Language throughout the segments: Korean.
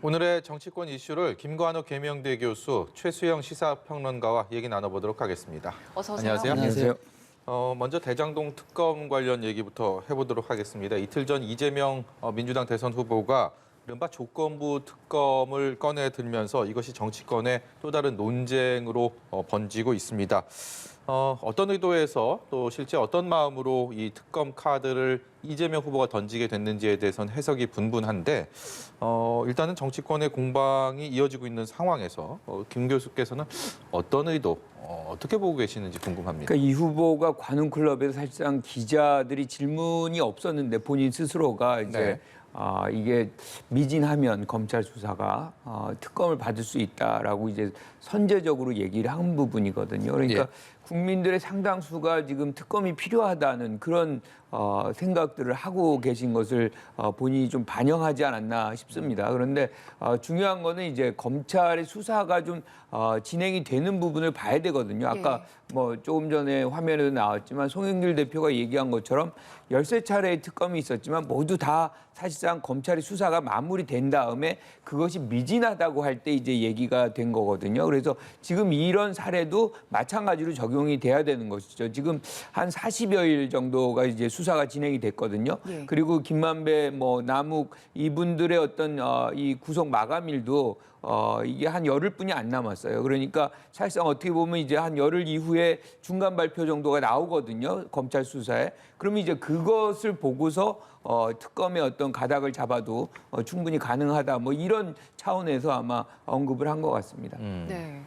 오늘의 정치권 이슈를 김관욱 계명대 교수, 최수영 시사평론가와 얘기 나눠보도록 하겠습니다. 어서 오세요. 안녕하세요. 안녕하세요. 먼저 대장동 특검 관련 얘기부터 해보도록 하겠습니다. 이틀 전 이재명 민주당 대선 후보가 이른바 조건부 특검을 꺼내들면서 이것이 정치권의 또 다른 논쟁으로 번지고 있습니다. 어떤 의도에서 또 실제 어떤 마음으로 이 특검 카드를 이재명 후보가 던지게 됐는지에 대해서는 해석이 분분한데 일단은 정치권의 공방이 이어지고 있는 상황에서 김 교수께서는 어떤 의도, 어떻게 보고 계시는지 궁금합니다. 그러니까 이 후보가 관훈클럽에서 사실상 기자들이 질문이 없었는데 본인 스스로가 이제 네. 이게 미진하면 검찰 수사가 특검을 받을 수 있다라고 이제 선제적으로 얘기를 한 부분이거든요. 그러니까 예. 국민들의 상당수가 지금 특검이 필요하다는 그런 생각들을 하고 계신 것을 본인이 좀 반영하지 않았나 싶습니다. 그런데 중요한 거는 이제 검찰의 수사가 좀 진행이 되는 부분을 봐야 되거든요. 아까 뭐 조금 전에 화면에도 나왔지만 송영길 대표가 얘기한 것처럼 13차례의 특검이 있었지만 모두 다 사실상 검찰의 수사가 마무리된 다음에 그것이 미진하다고 할 때 이제 얘기가 된 거거든요. 그래서 지금 이런 사례도 마찬가지로 적용이 돼야 되는 것이죠. 지금 한 40여일 정도가 이제 수사가 진행이 됐거든요. 예. 그리고 김만배, 뭐 남욱 이분들의 어떤 이 구속 마감일도 이게 한 열흘뿐이 안 남았어요. 그러니까 사실상 어떻게 보면 이제 한 열흘 이후에 중간 발표 정도가 나오거든요. 검찰 수사에. 그러면 이제 그것을 보고서 특검의 어떤 가닥을 잡아도 충분히 가능하다. 뭐 이런 차원에서 아마 언급을 한 것 같습니다. 네.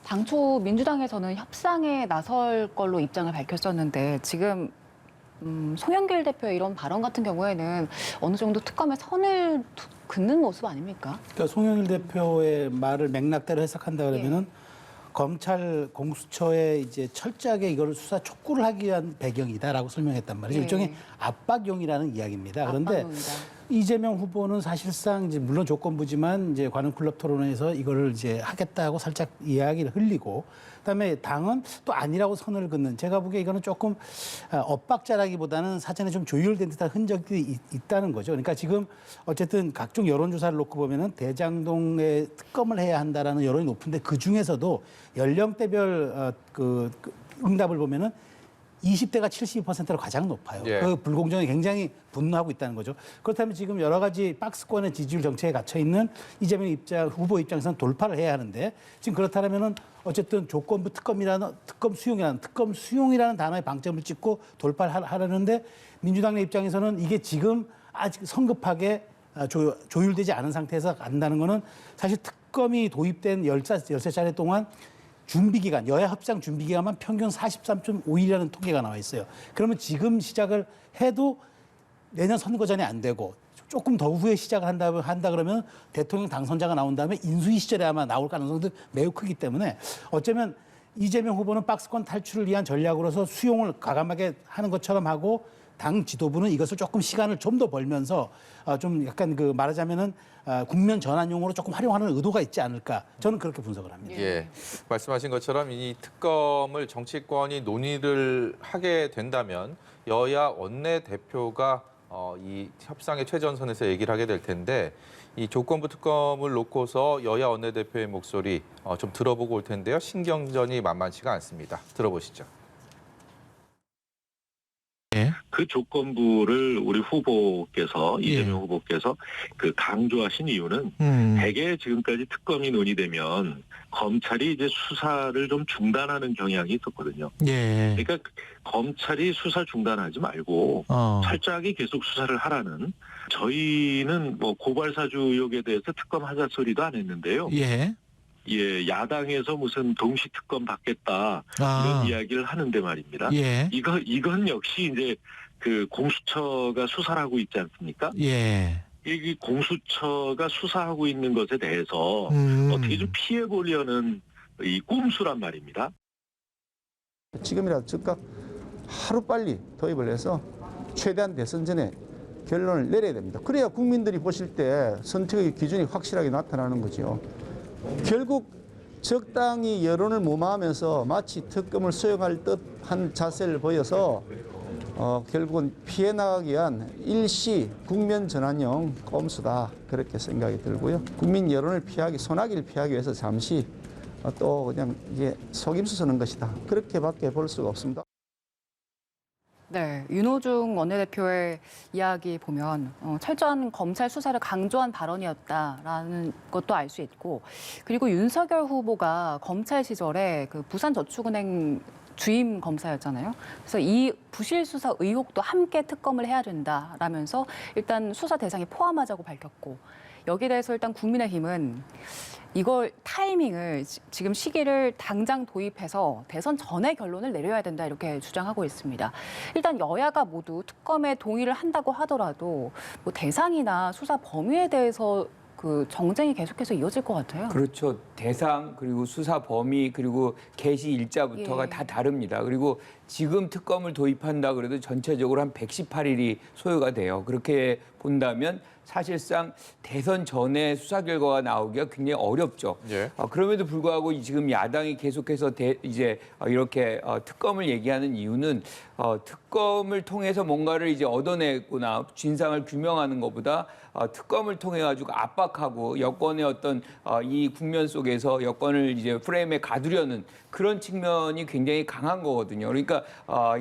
당초 민주당에서는 협상에 나설 걸로 입장을 밝혔었는데 지금 송영길 대표의 이런 발언 같은 경우에는 어느 정도 특검의 선을 긋는 모습 아닙니까? 그러니까 송영길 대표의 말을 맥락대로 해석한다 그러면은 검찰 공수처에 이제 철저하게 이걸 수사 촉구를 하기 위한 배경이다라고 설명했단 말이죠. 일종의 압박용이라는 이야기입니다. 그런데 압박용이다. 이재명 후보는 사실상 이제 물론 조건부지만 이제 관훈클럽 토론회에서 이거를 이제 하겠다고 살짝 이야기를 흘리고 그다음에 당은 또 아니라고 선을 긋는 제가 보기에 이거는 조금 엇박자라기보다는 사전에 좀 조율된 듯한 흔적이 있다는 거죠. 그러니까 지금 어쨌든 각종 여론조사를 놓고 보면은 대장동에 특검을 해야 한다라는 여론이 높은데 그 중에서도 연령대별 그 응답을 보면은 20대가 72%로 가장 높아요. 예. 그 불공정에 굉장히 분노하고 있다는 거죠. 그렇다면 지금 여러 가지 박스권의 지지율 정책에 갇혀 있는 이재명 후보 입장에서는 돌파를 해야 하는데 지금 그렇다면은 어쨌든 조건부 특검 수용이라는 단어에 방점을 찍고 돌파를 하려는데 민주당 내 입장에서는 이게 지금 아직 성급하게 조율되지 않은 상태에서 간다는 거는 사실 특검이 도입된 13차례 동안 준비기간, 여야 협상 준비기간만 평균 43.5일이라는 통계가 나와 있어요. 그러면 지금 시작을 해도 내년 선거 전에 안 되고 조금 더 후에 시작을 한다 그러면 대통령 당선자가 나온 다음에 인수위 시절에 아마 나올 가능성도 매우 크기 때문에 어쩌면 이재명 후보는 박스권 탈출을 위한 전략으로서 수용을 과감하게 하는 것처럼 하고 당 지도부는 이것을 조금 시간을 좀 더 벌면서 좀 약간 그 말하자면은 국면 전환용으로 조금 활용하는 의도가 있지 않을까 저는 그렇게 분석을 합니다. 예, 말씀하신 것처럼 이 특검을 정치권이 논의를 하게 된다면 여야 원내대표가 이 협상의 최전선에서 얘기를 하게 될 텐데 이 조건부 특검을 놓고서 여야 원내대표의 목소리 좀 들어보고 올 텐데요. 신경전이 만만치가 않습니다. 들어보시죠. 그 조건부를 우리 후보께서 이재명 후보께서 그 강조하신 이유는 대개 지금까지 특검이 논의되면 검찰이 이제 수사를 좀 중단하는 경향이 있었거든요. 예. 그러니까 검찰이 수사 중단하지 말고 철저하게 계속 수사를 하라는 저희는 뭐 고발사주 의혹에 대해서 특검하자 소리도 안 했는데요. 예. 예, 야당에서 무슨 동시 특검 받겠다 이런 이야기를 하는데 말입니다. 예. 이건 역시 이제 그 공수처가 수사를 하고 있지 않습니까? 예. 이 공수처가 수사하고 있는 것에 대해서 어떻게 좀 피해 보려는 이 꼼수란 말입니다. 지금이라도 즉각 하루빨리 도입을 해서 최대한 대선 전에 결론을 내려야 됩니다. 그래야 국민들이 보실 때 선택의 기준이 확실하게 나타나는 거죠. 결국 적당히 여론을 무마하면서 마치 특검을 수용할 듯한 자세를 보여서 결국은 피해 나가기 위한 일시 국면 전환용 꼼수다 그렇게 생각이 들고요. 국민 여론을 피하기, 소나기를 피하기 위해서 잠시 또 그냥 이게 속임수 쓰는 것이다. 그렇게밖에 볼 수가 없습니다. 네, 윤호중 원내대표의 이야기 보면 철저한 검찰 수사를 강조한 발언이었다라는 것도 알 수 있고, 그리고 윤석열 후보가 검찰 시절에 그 부산저축은행 주임 검사였잖아요. 그래서 이 부실 수사 의혹도 함께 특검을 해야 된다라면서 일단 수사 대상에 포함하자고 밝혔고, 여기에 대해서 일단 국민의힘은 이걸 타이밍을 지금 시기를 당장 도입해서 대선 전에 결론을 내려야 된다 이렇게 주장하고 있습니다. 일단 여야가 모두 특검에 동의를 한다고 하더라도 뭐 대상이나 수사 범위에 대해서 그 정쟁이 계속해서 이어질 것 같아요. 그렇죠. 대상 그리고 수사 범위 그리고 개시 일자부터가 예. 다 다릅니다. 그리고 지금 특검을 도입한다 그래도 전체적으로 한 118일이 소요가 돼요. 그렇게 본다면 사실상 대선 전에 수사 결과가 나오기가 굉장히 어렵죠. 예. 그럼에도 불구하고 지금 야당이 계속해서 이제 이렇게 특검을 얘기하는 이유는 특검을 통해서 뭔가를 이제 얻어내거나 진상을 규명하는 것보다 특검을 통해 가지고 압박하고 여권의 어떤 이 국면 속에서 여권을 이제 프레임에 가두려는 그런 측면이 굉장히 강한 거거든요. 그러니까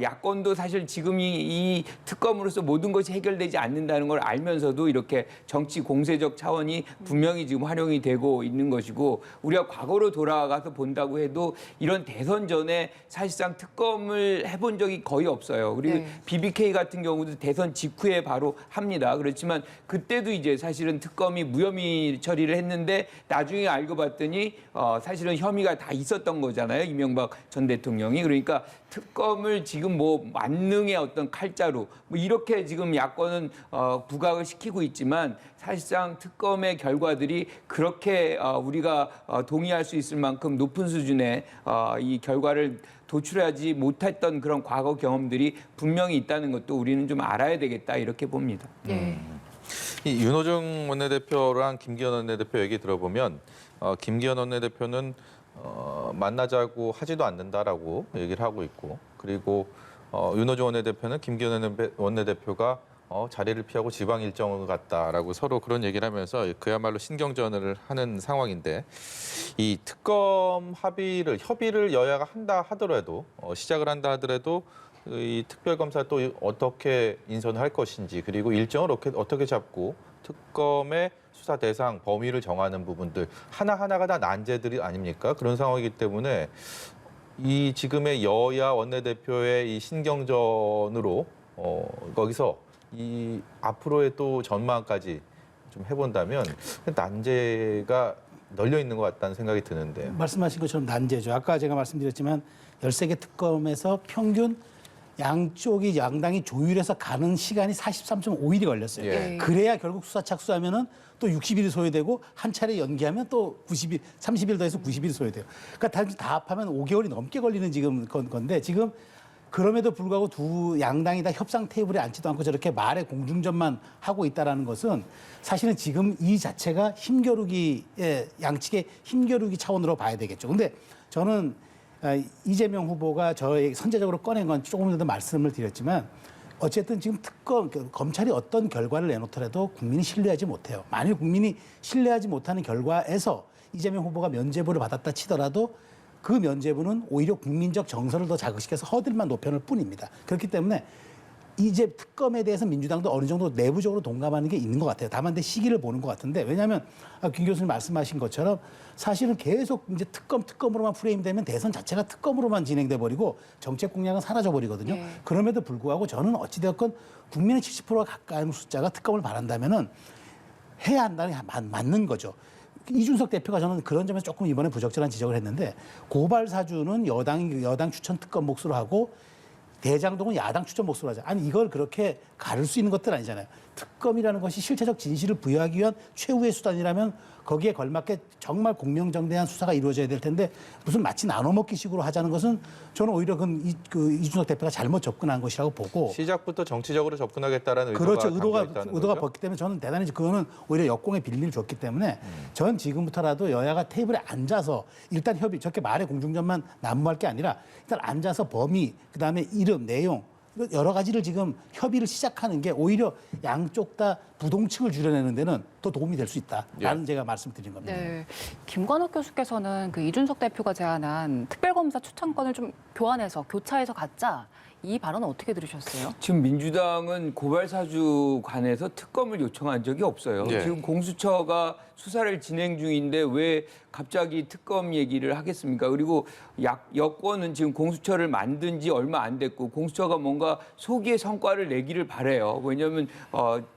야권도 사실 지금 이 특검으로서 모든 것이 해결되지 않는다는 걸 알면서도 이렇게 정치 공세적 차원이 분명히 지금 활용이 되고 있는 것이고, 우리가 과거로 돌아가서 본다고 해도 이런 대선 전에 사실상 특검을 해본 적이 거의 없어요. 그리고 네. BBK 같은 경우도 대선 직후에 바로 합니다. 그렇지만 그때도 이제 사실은 특검이 무혐의 처리를 했는데 나중에 알고 봤더니 사실은 혐의가 다 있었던 거잖아요. 이명박 전 대통령이. 그러니까 특검을 지금 뭐 만능의 어떤 칼자루 뭐 이렇게 지금 야권은 부각을 시키고 있지만 사실상 특검의 결과들이 그렇게 우리가 동의할 수 있을 만큼 높은 수준의 이 결과를 도출하지 못했던 그런 과거 경험들이 분명히 있다는 것도 우리는 좀 알아야 되겠다 이렇게 봅니다. 예. 이 윤호중 원내대표랑 김기현 원내대표 얘기 들어보면 김기현 원내대표는 만나자고 하지도 않는다라고 얘기를 하고 있고, 그리고 윤호중 원내대표는 김기현 원내대표가 자리를 피하고 지방 일정을 갔다라고 서로 그런 얘기를 하면서 그야말로 신경전을 하는 상황인데, 이 특검 협의를 여야가 한다 하더라도 시작을 한다 하더라도 이 특별검사 또 어떻게 인선할 것인지, 그리고 일정을 어떻게 잡고 특검의 수사 대상 범위를 정하는 부분들 하나하나가 다 난제들이 아닙니까? 그런 상황이기 때문에 이 지금의 여야 원내대표의 이 신경전으로 거기서 이 앞으로의 또 전망까지 좀 해본다면 난제가 널려 있는 것 같다는 생각이 드는데. 말씀하신 것처럼 난제죠. 아까 제가 말씀드렸지만 13개 특검에서 평균 양쪽이 양당이 조율해서 가는 시간이 43.5일이 걸렸어요. 예. 그래야 결국 수사 착수하면은 또 60일이 소요되고 한 차례 연기하면 또 90일, 30일 더해서 90일이 소요돼요. 그러니까 단지 다 합하면 5개월이 넘게 걸리는 지금 건데, 지금 그럼에도 불구하고 두 양당이 다 협상 테이블에 앉지도 않고 저렇게 말의 공중전만 하고 있다라는 것은 사실은 지금 이 자체가 양측의 힘겨루기 차원으로 봐야 되겠죠. 근데 저는 이재명 후보가 저의 선제적으로 꺼낸 건 조금 전에 말씀을 드렸지만, 어쨌든 지금 검찰이 어떤 결과를 내놓더라도 국민이 신뢰하지 못해요. 만일 국민이 신뢰하지 못하는 결과에서 이재명 후보가 면죄부를 받았다 치더라도 그 면죄부는 오히려 국민적 정서를 더 자극시켜서 허들만 높여놓을 뿐입니다. 그렇기 때문에 이제 특검에 대해서 민주당도 어느 정도 내부적으로 동감하는 게 있는 것 같아요. 다만 시기를 보는 것 같은데, 왜냐하면 김 교수님 말씀하신 것처럼 사실은 계속 이제 특검으로만 프레임되면 대선 자체가 특검으로만 진행돼 버리고 정책 공약은 사라져 버리거든요. 네. 그럼에도 불구하고 저는 어찌되었건 국민의 70%가 가까운 숫자가 특검을 바란다면은 해야 한다는 게 맞는 거죠. 이준석 대표가 저는 그런 점에서 조금 이번에 부적절한 지적을 했는데, 고발 사주는 여당 추천 특검 몫으로 하고 대장동은 야당 추천 몫으로 하자. 아니, 이걸 그렇게 가를 수 있는 것들 아니잖아요. 특검이라는 것이 실체적 진실을 부여하기 위한 최후의 수단이라면 거기에 걸맞게 정말 공명정대한 수사가 이루어져야 될 텐데, 무슨 마치 나눠먹기식으로 하자는 것은 저는 오히려 이준석 대표가 잘못 접근한 것이라고 보고. 시작부터 정치적으로 접근하겠다라는 그렇죠. 의도가 의도가 벗기 때문에 저는 대단히 그거는 오히려 역공의 빌미를 줬기 때문에 전 지금부터라도 여야가 테이블에 앉아서 일단 협의, 저렇게 말의 공중전만 난무할 게 아니라 일단 앉아서 범위, 그다음에 이름, 내용, 여러 가지를 지금 협의를 시작하는 게 오히려 양쪽 다 부동층을 줄여내는 데는 더 도움이 될 수 있다라는 제가 말씀드린 겁니다. 네, 김관욱 교수께서는 그 이준석 대표가 제안한 특별검사 추천권을 좀 교차해서 갖자. 이 발언은 어떻게 들으셨어요? 지금 민주당은 고발사주 관해서 특검을 요청한 적이 없어요. 네. 지금 공수처가 수사를 진행 중인데 왜 갑자기 특검 얘기를 하겠습니까? 그리고 여권은 지금 공수처를 만든 지 얼마 안 됐고 공수처가 뭔가 소기의 성과를 내기를 바라요. 왜냐하면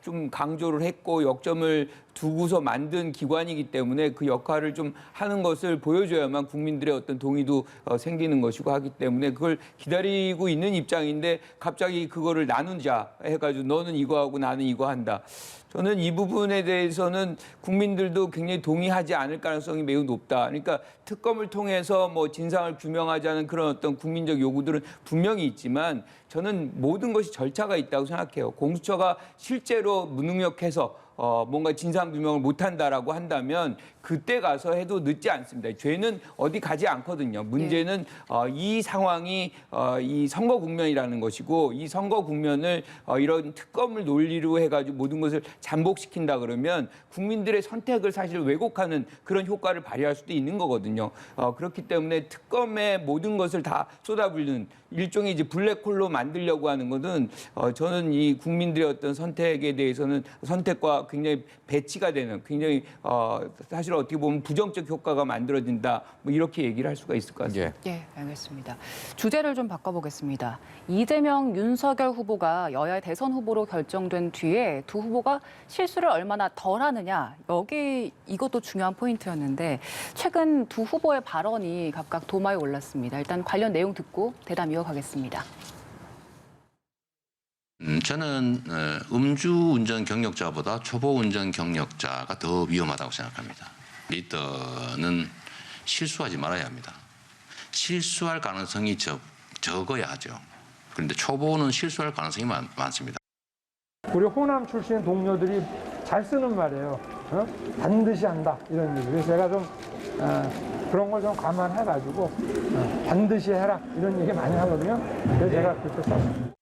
좀 강조를 했고 역점을 두고서 만든 기관이기 때문에 그 역할을 좀 하는 것을 보여줘야만 국민들의 어떤 동의도 생기는 것이고 하기 때문에 그걸 기다리고 있는 입장인데 갑자기 그거를 나누자 해가지고 너는 이거 하고 나는 이거 한다. 저는 이 부분에 대해서는 국민들도 굉장히 동의하지 않을 가능성이 매우 높다. 그러니까 특검을 통해서 뭐 진상을 규명하자는 그런 어떤 국민적 요구들은 분명히 있지만 저는 모든 것이 절차가 있다고 생각해요. 공수처가 실제로 무능력해서 뭔가 진상 규명을 못한다라고 한다면 그때 가서 해도 늦지 않습니다. 죄는 어디 가지 않거든요. 문제는 이 상황이 이 선거 국면이라는 것이고 이 선거 국면을 이런 특검을 논리로 해가지고 모든 것을 잠복시킨다 그러면 국민들의 선택을 사실 왜곡하는 그런 효과를 발휘할 수도 있는 거거든요. 그렇기 때문에 특검에 모든 것을 다 쏟아붓는 일종의 이제 블랙홀로 만들려고 하는 것은 저는 이 국민들의 어떤 선택에 대해서는 선택과 굉장히 배치가 되는 굉장히 사실 어떻게 보면 부정적 효과가 만들어진다 뭐 이렇게 얘기를 할 수가 있을 것 같습니다. 예, 알겠습니다. 주제를 좀 바꿔보겠습니다. 이재명, 윤석열 후보가 여야의 대선 후보로 결정된 뒤에 두 후보가 실수를 얼마나 덜 하느냐 이것도 중요한 포인트였는데 최근 두 후보의 발언이 각각 도마에 올랐습니다. 일단 관련 내용 듣고 대담 이어가겠습니다. 저는 음주운전 경력자보다 초보운전 경력자가 더 위험하다고 생각합니다. 리더는 실수하지 말아야 합니다. 실수할 가능성이 적어야 하죠. 그런데 초보는 실수할 가능성이 많습니다. 우리 호남 출신 동료들이 잘 쓰는 말이에요. 반드시 한다 이런 얘기. 그래서 제가 좀 그런 걸 좀 감안해가지고 반드시 해라 이런 얘기 많이 하거든요. 그래서 제가 그렇게 썼습니다.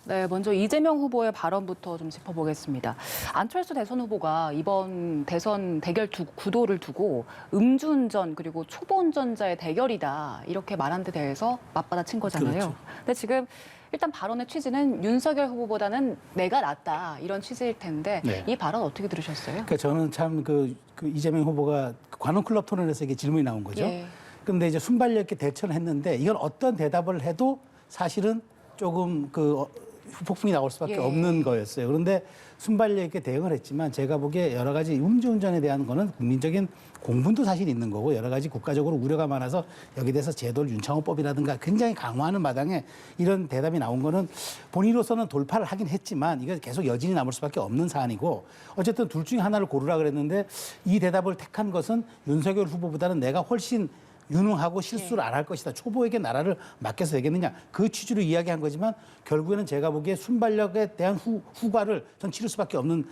네, 먼저 이재명 후보의 발언부터 좀 짚어보겠습니다. 안철수 대선 후보가 이번 대선 대결 구도를 두고 음주운전 그리고 초보운전자의 대결이다 이렇게 말한 데 대해서 맞받아친 거잖아요. 그렇죠. 근데 지금 일단 발언의 취지는 윤석열 후보보다는 내가 낫다 이런 취지일 텐데 네. 이 발언 어떻게 들으셨어요? 그러니까 저는 참 그 이재명 후보가 관훈클럽 토론에서 이게 질문이 나온 거죠. 예. 그런데 이제 순발력 있게 대처를 했는데 이건 어떤 대답을 해도 사실은 조금 후폭풍이 나올 수밖에 예. 없는 거였어요. 그런데 순발력 있게 대응을 했지만 제가 보기에 여러 가지 음주운전에 대한 거는 국민적인 공분도 사실 있는 거고 여러 가지 국가적으로 우려가 많아서 여기에 대해서 제도를 윤창호법이라든가 굉장히 강화하는 마당에 이런 대답이 나온 거는 본인으로서는 돌파를 하긴 했지만 이게 계속 여진이 남을 수밖에 없는 사안이고 어쨌든 둘 중에 하나를 고르라 그랬는데 이 대답을 택한 것은 윤석열 후보보다는 내가 훨씬 유능하고 실수를 안 할 것이다. 초보에게 나라를 맡겨서 되겠느냐. 그 취지로 이야기한 거지만 결국에는 제가 보기에 순발력에 대한 후과를 전 치를 수밖에 없는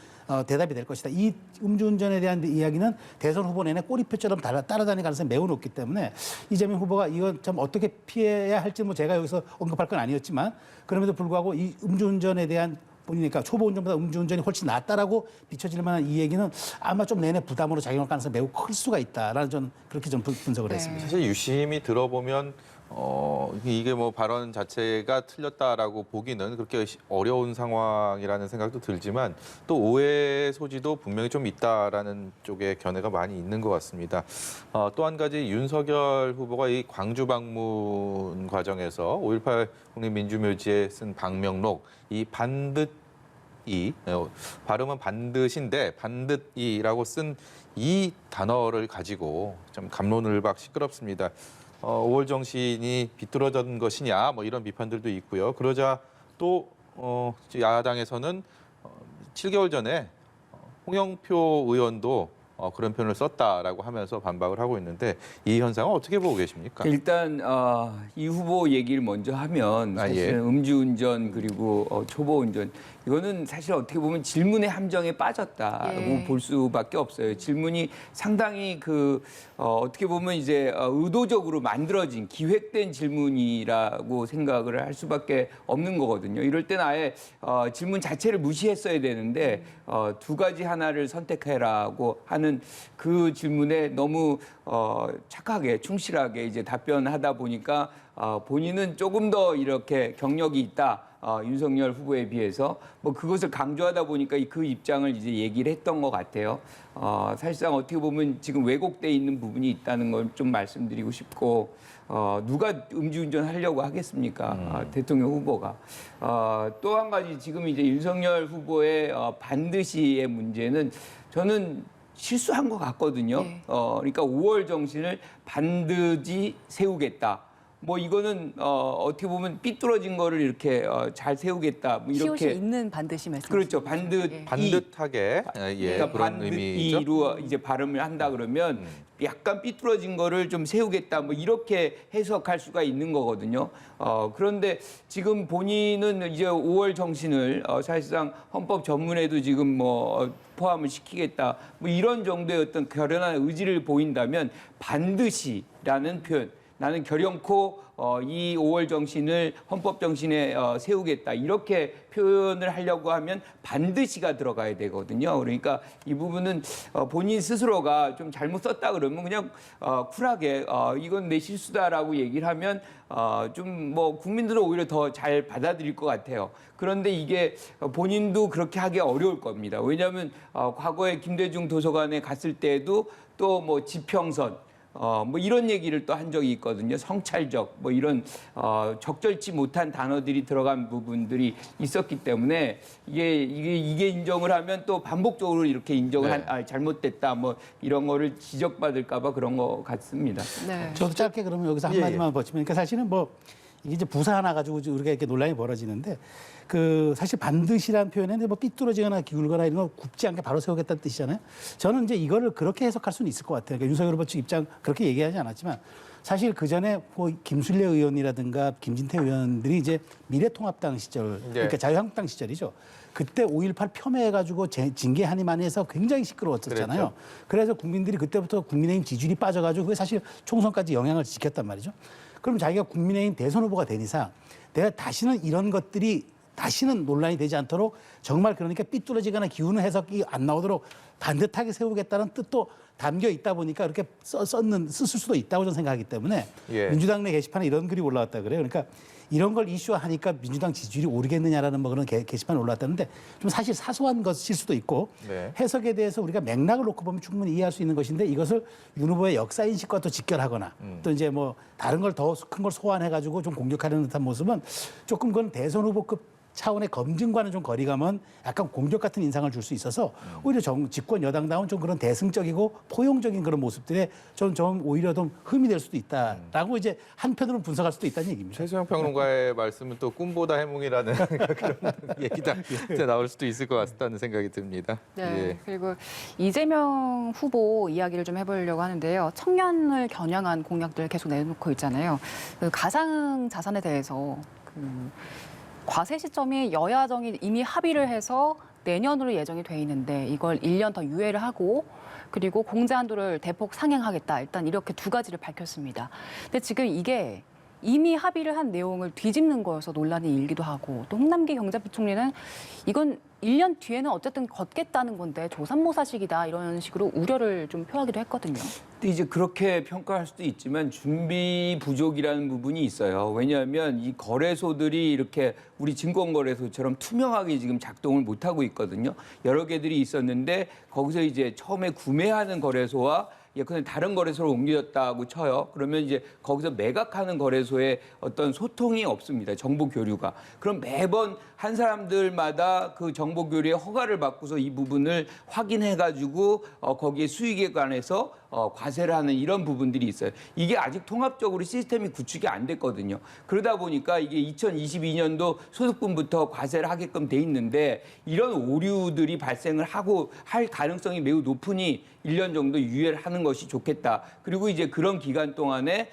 대답이 될 것이다. 이 음주운전에 대한 이야기는 대선 후보 내내 꼬리표처럼 따라다닐 가능성이 매우 높기 때문에 이재명 후보가 이건 참 어떻게 피해야 할지 뭐 제가 여기서 언급할 건 아니었지만 그럼에도 불구하고 이 음주운전에 대한 본이니까 초보 운전보다 음주운전이 훨씬 낫다라고 비춰질 만한 이 얘기는 아마 좀 내내 부담으로 작용할 가능성이 매우 클 수가 있다라는 저는 그렇게 좀 분석을 했습니다. 사실 유심히 들어보면 이게 뭐 발언 자체가 틀렸다라고 보기는 그렇게 어려운 상황이라는 생각도 들지만 또 오해의 소지도 분명히 좀 있다라는 쪽의 견해가 많이 있는 것 같습니다. 또 한 가지 윤석열 후보가 이 광주 방문 과정에서 5.18 국립민주묘지에 쓴 방명록 이 반듯이 발음은 반듯인데 반듯이라고 쓴 이 단어를 가지고 좀 감론을박 시끄럽습니다. 5월 정신이 비뚤어진 것이냐 뭐 이런 비판들도 있고요. 그러자 또 야당에서는 7개월 전에 홍영표 의원도 그런 표현을 썼다라고 하면서 반박을 하고 있는데 이 현상은 어떻게 보고 계십니까? 일단 이 후보 얘기를 먼저 하면 사실은 예. 음주운전 그리고 초보운전 이거는 사실 어떻게 보면 질문의 함정에 빠졌다고 예. 볼 수밖에 없어요. 질문이 상당히 어떻게 보면 이제 의도적으로 만들어진 기획된 질문이라고 생각을 할 수밖에 없는 거거든요. 이럴 때는 아예 질문 자체를 무시했어야 되는데 두 가지 하나를 선택해라고 하는 그 질문에 너무 착하게 충실하게 이제 답변하다 보니까 본인은 조금 더 이렇게 경력이 있다. 윤석열 후보에 비해서 뭐 그것을 강조하다 보니까 그 입장을 이제 얘기를 했던 것 같아요. 사실상 어떻게 보면 지금 왜곡돼 있는 부분이 있다는 걸 좀 말씀드리고 싶고 누가 음주운전 하려고 하겠습니까? 대통령 후보가. 또 한 가지 지금 이제 윤석열 후보의 반드시의 문제는 저는 실수한 것 같거든요. 네. 그러니까 5월 정신을 반드시 세우겠다. 뭐 이거는 어떻게 보면 삐뚤어진 거를 이렇게 잘 세우겠다. 뭐 시옷이 이렇게 있는 반드시 말씀. 그렇죠. 반듯하게 그러니까 그런 의미죠. 반드시로 이제 발음을 한다 그러면 약간 삐뚤어진 거를 좀 세우겠다 뭐 이렇게 해석할 수가 있는 거거든요. 그런데 지금 본인은 이제 5월 정신을 사실상 헌법 전문에도 지금 뭐 포함을 시키겠다 뭐 이런 정도의 어떤 결연한 의지를 보인다면 반드시라는 표현 나는 결연코 이 5월 정신을 헌법 정신에 세우겠다 이렇게 표현을 하려고 하면 반드시가 들어가야 되거든요. 그러니까 이 부분은 본인 스스로가 좀 잘못 썼다 그러면 그냥 쿨하게 이건 내 실수다라고 얘기를 하면 좀 뭐 국민들은 오히려 더 잘 받아들일 것 같아요. 그런데 이게 본인도 그렇게 하기 어려울 겁니다. 왜냐하면 과거에 김대중 도서관에 갔을 때에도 또 뭐 지평선 뭐 이런 얘기를 또 한 적이 있거든요. 성찰적 뭐 이런 적절치 못한 단어들이 들어간 부분들이 있었기 때문에 이게 인정을 하면 또 반복적으로 이렇게 인정을 잘못됐다 뭐 이런 거를 지적받을까 봐 그런 거 같습니다. 네. 저도 짧게 그러면 여기서 한마디만 버티면, 그러니까 사실은 뭐 이게 이제 부사 하나 가지고 우리가 이렇게 논란이 벌어지는데 사실 반드시라는 표현에 뭐 삐뚤어지거나 기울거나 이런 거 굽지 않게 바로 세우겠다는 뜻이잖아요. 저는 이제 이거를 그렇게 해석할 수는 있을 것 같아요. 그러니까 윤석열 후보 측 입장 그렇게 얘기하지 않았지만 사실 그 전에 뭐 김순례 의원이라든가 김진태 의원들이 이제 미래통합당 시절, 그러니까 자유한국당 시절이죠. 그때 5.18 폄훼해가지고 징계 한이 해서 굉장히 시끄러웠었잖아요. 그래서 국민들이 그때부터 국민의힘 지지율이 빠져가지고 그게 사실 총선까지 영향을 지켰단 말이죠. 그럼 자기가 국민의힘 대선 후보가 된 이상 내가 다시는 이런 것들이 다시는 논란이 되지 않도록 정말 그러니까 삐뚤어지거나 기우는 해석이 안 나오도록 반듯하게 세우겠다는 뜻도 담겨 있다 보니까 이렇게 썼을 수도 있다고 저는 생각하기 때문에 민주당 내 게시판에 이런 글이 올라왔다 그래요. 그러니까 이런 걸 이슈화하니까 민주당 지지율이 오르겠느냐라는 뭐 그런 게시판에 올라왔다는데 좀 사실 사소한 것일 수도 있고 해석에 대해서 우리가 맥락을 놓고 보면 충분히 이해할 수 있는 것인데 이것을 윤 후보의 역사인식과 또 직결하거나 또 이제 뭐 다른 걸 더 큰 걸 소환해가지고 좀 공격하려는 듯한 모습은 조금 그건 대선 후보급 차원의 검증과는 좀 거리감은 약간 공격 같은 인상을 줄 수 있어서 오히려 집권 여당다운 좀 그런 대승적이고 포용적인 그런 모습들에 좀 오히려 좀 흠이 될 수도 있다라고 이제 한편으로는 분석할 수도 있다는 얘기입니다. 최수영 평론가의 말씀은 또 꿈보다 해몽이라는 그런 얘기다 나올 수도 있을 것 같다는 생각이 듭니다. 네. 그리고 이재명 후보 이야기를 좀 해보려고 하는데요. 청년을 겨냥한 공약들을 계속 내놓고 있잖아요. 가상 자산에 대해서 과세 시점이 여야정이 이미 합의를 해서 내년으로 예정이 돼 있는데 이걸 1년 더 유예를 하고 그리고 공제 한도를 대폭 상향하겠다. 일단 이렇게 두 가지를 밝혔습니다. 근데 지금 이게 이미 합의를 한 내용을 뒤집는 거여서 논란이 일기도 하고 또 홍남기 경제부총리는 이건 1년 뒤에는 어쨌든 걷겠다는 건데 조삼모사식이다 이런 식으로 우려를 좀 표하기도 했거든요. 근데 이제 그렇게 평가할 수도 있지만 준비 부족이라는 부분이 있어요. 왜냐하면 이 거래소들이 이렇게 우리 증권거래소처럼 투명하게 지금 작동을 못하고 있거든요. 여러 개들이 있었는데 거기서 이제 처음에 구매하는 거래소와 예컨대 다른 거래소로 옮겨졌다고 쳐요. 그러면 이제 거기서 매각하는 거래소에 어떤 소통이 없습니다. 정보 교류가. 그럼 매번 한 사람들마다 그 정보 교류의 허가를 받고서 이 부분을 확인해가지고 거기에 수익에 관해서 과세를 하는 이런 부분들이 있어요. 이게 아직 통합적으로 시스템이 구축이 안 됐거든요. 그러다 보니까 이게 2022년도 소득분부터 과세를 하게끔 돼 있는데 이런 오류들이 발생을 하고 할 가능성이 매우 높으니 1년 정도 유예를 하는 것이 좋겠다. 그리고 이제 그런 기간 동안에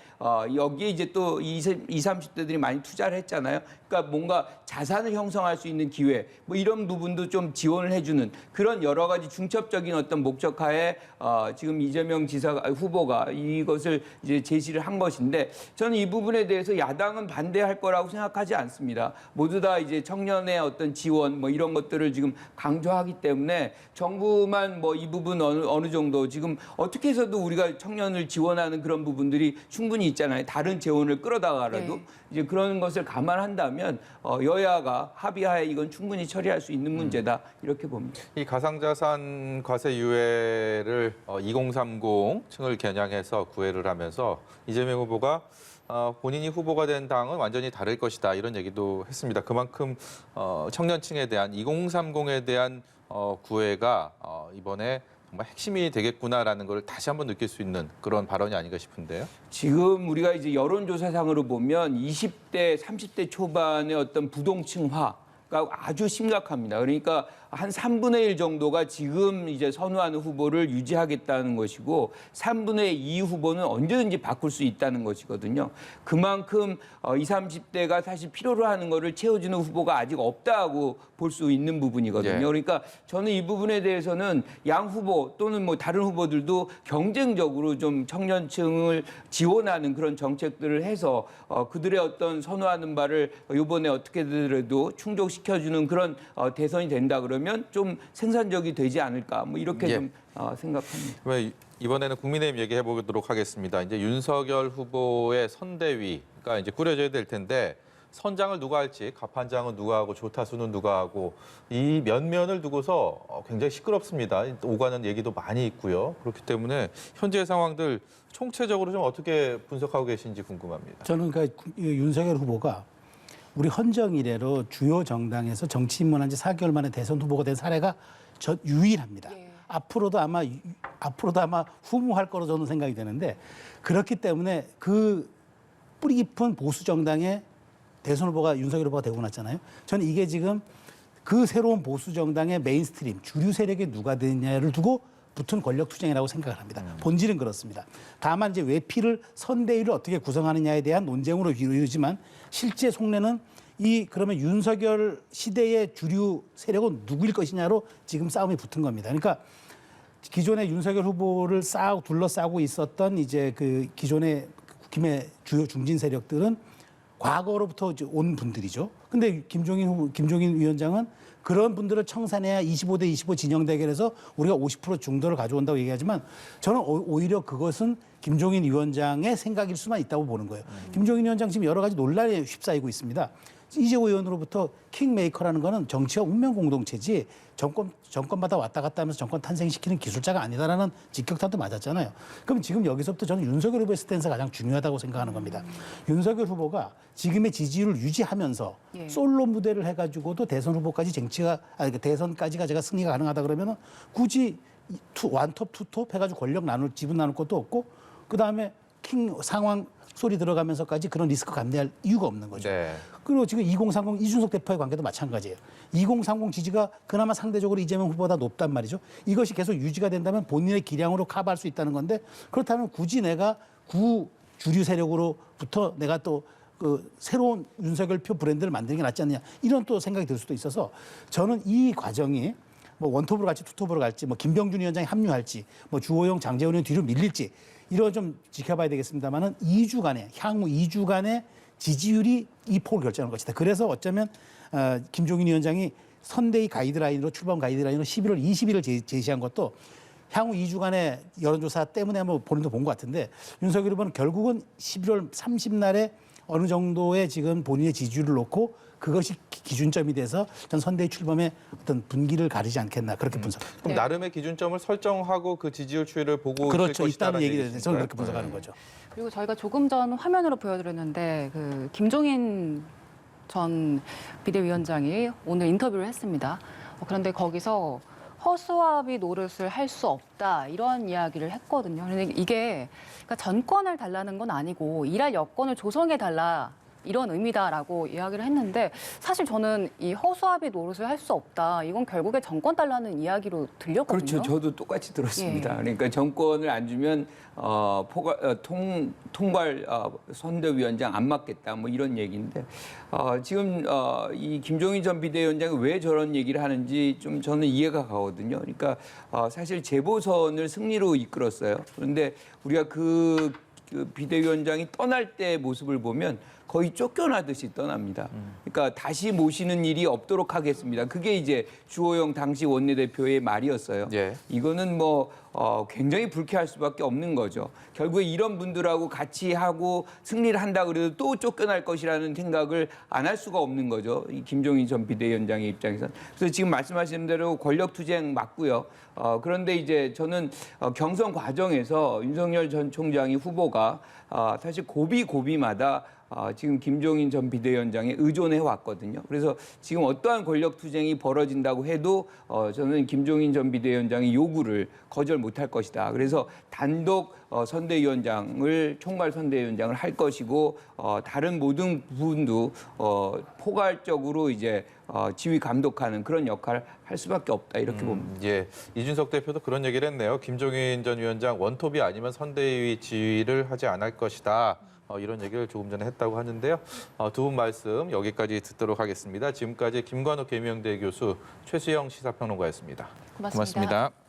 여기에 이제 또 20, 30대들이 많이 투자를 했잖아요. 그러니까 뭔가 자산을 형성 형성할 수 있는 기회, 뭐 이런 부분도 좀 지원을 해주는 그런 여러 가지 중첩적인 어떤 목적하에 지금 이재명 후보가 이것을 이제 제시를 한 것인데, 저는 이 부분에 대해서 야당은 반대할 거라고 생각하지 않습니다. 모두 다 이제 청년의 어떤 지원 뭐 이런 것들을 지금 강조하기 때문에 정부만 뭐 이 부분 어느 정도 지금 어떻게 해서도 우리가 청년을 지원하는 그런 부분들이 충분히 있잖아요. 다른 재원을 끌어다가라도 네. 이제 그런 것을 감안한다면 여야가 합의하에 이건 충분히 처리할 수 있는 문제다 이렇게 봅니다. 이 가상자산 과세 유예를 2030층을 겨냥해서 구애를 하면서 이재명 후보가 본인이 후보가 된 당은 완전히 다를 것이다 이런 얘기도 했습니다. 그만큼 청년층에 대한 2030에 대한 구애가 이번에 정말 핵심이 되겠구나라는 걸 다시 한번 느낄 수 있는 그런 발언이 아닌가 싶은데요. 지금 우리가 이제 여론조사상으로 보면 20대, 30대 초반의 어떤 부동층화가 아주 심각합니다. 그러니까 한 3분의 1 정도가 지금 이제 선호하는 후보를 유지하겠다는 것이고 3분의 2 후보는 언제든지 바꿀 수 있다는 것이거든요. 그만큼 20, 30대가 사실 필요로 하는 거를 채워주는 후보가 아직 없다고 볼 수 있는 부분이거든요. 예. 그러니까 저는 이 부분에 대해서는 양 후보 또는 뭐 다른 후보들도 경쟁적으로 좀 청년층을 지원하는 그런 정책들을 해서 그들의 어떤 선호하는 바를 이번에 어떻게든지라도 충족시켜주는 그런 대선이 된다 그러면 좀 생산적이 되지 않을까 뭐 이렇게 예. 좀 생각합니다. 이번에는 국민의힘 얘기해 보도록 하겠습니다. 이제 윤석열 후보의 선대위가 이제 꾸려져야 될 텐데 선장을 누가 할지, 갑판장은 누가 하고 조타수는 누가 하고 이 면면을 두고서 굉장히 시끄럽습니다. 오가는 얘기도 많이 있고요. 그렇기 때문에 현재 상황들 총체적으로 좀 어떻게 분석하고 계신지 궁금합니다. 저는 그러니까 윤석열 후보가 우리 헌정 이래로 주요 정당에서 정치 입문한 지 4개월 만에 대선 후보가 된 사례가 유일합니다. 예. 앞으로도 아마 후무할 거로 저는 생각이 되는데, 그렇기 때문에 그 뿌리 깊은 보수 정당의 대선 후보가 윤석열 후보가 되고 났잖아요. 저는 이게 지금 그 새로운 보수 정당의 메인스트림 주류 세력이 누가 되느냐를 두고 붙은 권력 투쟁이라고 생각을 합니다. 본질은 그렇습니다. 다만 이제 외피를 선대위를 어떻게 구성하느냐에 대한 논쟁으로 이루어지지만 실제 속내는 그러면 윤석열 시대의 주류 세력은 누구일 것이냐로 지금 싸움이 붙은 겁니다. 그러니까 기존의 윤석열 후보를 둘러싸고 있었던 이제 그 기존의 국힘의 주요 중진 세력들은 과거로부터 이제 온 분들이죠. 근데 김종인 위원장은 그런 분들을 청산해야 25대 25 진영 대결에서 우리가 50% 중도를 가져온다고 얘기하지만 저는 오히려 그것은 김종인 위원장의 생각일 수만 있다고 보는 거예요. 김종인 위원장 지금 여러 가지 논란에 휩싸이고 있습니다. 이재호 의원으로부터 킹메이커라는 거는 정치와 운명 공동체지 정권마다 왔다 갔다 하면서 정권 탄생시키는 기술자가 아니다라는 직격탄도 맞았잖아요. 그럼 지금 여기서부터 저는 윤석열 후보의 스탠스가 가장 중요하다고 생각하는 겁니다. 윤석열 후보가 지금의 지지율을 유지하면서 예. 솔로 무대를 해가지고도 대선 후보까지 대선까지가 제가 승리가 가능하다 그러면은 굳이 원톱, 투톱 해가지고 권력 지분 나눌 것도 없고 그 다음에 킹 상황 소리 들어가면서까지 그런 리스크 감내할 이유가 없는 거죠. 네. 그리고 지금 2030 이준석 대표의 관계도 마찬가지예요. 2030 지지가 그나마 상대적으로 이재명 후보보다 높단 말이죠. 이것이 계속 유지가 된다면 본인의 기량으로 커버할 수 있다는 건데, 그렇다면 굳이 내가 주류 세력으로부터 내가 또 그 새로운 윤석열 표 브랜드를 만드는 게 낫지 않느냐, 이런 또 생각이 들 수도 있어서 저는 이 과정이 뭐 원톱으로 갈지 투톱으로 갈지, 뭐 김병준 위원장이 합류할지, 뭐 주호영, 장재원 의원 뒤로 밀릴지 이런 좀 지켜봐야 되겠습니다만은 향후 2주간의 지지율이 이 폭을 결정할 것이다. 그래서 어쩌면 김종인 위원장이 선대위 가이드라인으로 출범 가이드라인으로 11월 20일을 제시한 것도 향후 2주간의 여론조사 때문에 한번 본인도 본 것 같은데, 윤석열 후보는 결국은 11월 30날에 어느 정도의 지금 본인의 지지율을 놓고 그것이 기준점이 돼서 전 선대위 출범의 어떤 분기를 가리지 않겠나, 그렇게 분석합니다. 그럼 네. 나름의 기준점을 설정하고 그 지지율 추이를 보고 그렇죠. 있을 것이다라는 있다는 얘기를 얘기신가요? 저는 그렇게 분석하는 거죠. 그리고 저희가 조금 전 화면으로 보여드렸는데 그 김종인 전 비대위원장이 오늘 인터뷰를 했습니다. 그런데 거기서 허수아비 노릇을 할 수 없다 이런 이야기를 했거든요. 그런데 이게 그러니까 전권을 달라는 건 아니고 일할 여건을 조성해 달라. 이런 의미다라고 이야기를 했는데 사실 저는 이 허수아비 노릇을 할 수 없다. 이건 결국에 정권 달라는 이야기로 들렸거든요. 그렇죠. 저도 똑같이 들었습니다. 예. 그러니까 정권을 안 주면 통괄 선대위원장 안 맡겠다 뭐 이런 얘기인데 지금 이 김종인 전 비대위원장이 왜 저런 얘기를 하는지 좀 저는 이해가 가거든요. 그러니까 사실 재보선을 승리로 이끌었어요. 그런데 우리가 그 비대위원장이 떠날 때 모습을 보면 거의 쫓겨나듯이 떠납니다. 그러니까 다시 모시는 일이 없도록 하겠습니다. 그게 이제 주호영 당시 원내대표의 말이었어요. 예. 이거는 뭐 굉장히 불쾌할 수밖에 없는 거죠. 결국에 이런 분들하고 같이 하고 승리를 한다 그래도 또 쫓겨날 것이라는 생각을 안 할 수가 없는 거죠. 이 김종인 전 비대위원장의 입장에서는. 그래서 지금 말씀하신 대로 권력투쟁 맞고요. 그런데 이제 저는 경선 과정에서 윤석열 전 총장이 후보가 사실 고비마다 지금 김종인 전 비대위원장에 의존해 왔거든요. 그래서 지금 어떠한 권력 투쟁이 벌어진다고 해도 저는 김종인 전 비대위원장의 요구를 거절 못할 것이다. 그래서 단독 선대위원장을 총괄 선대위원장을 할 것이고 다른 모든 부분도 포괄적으로 이제 지휘 감독하는 그런 역할을 할 수밖에 없다 이렇게 봅니다. 예, 이준석 대표도 그런 얘기를 했네요. 김종인 전 위원장 원톱이 아니면 선대위 지휘를 하지 않을 것이다. 이런 얘기를 조금 전에 했다고 하는데요. 두 분 말씀 여기까지 듣도록 하겠습니다. 지금까지 김관욱 계명대 교수, 최수영 시사평론가였습니다. 고맙습니다. 고맙습니다.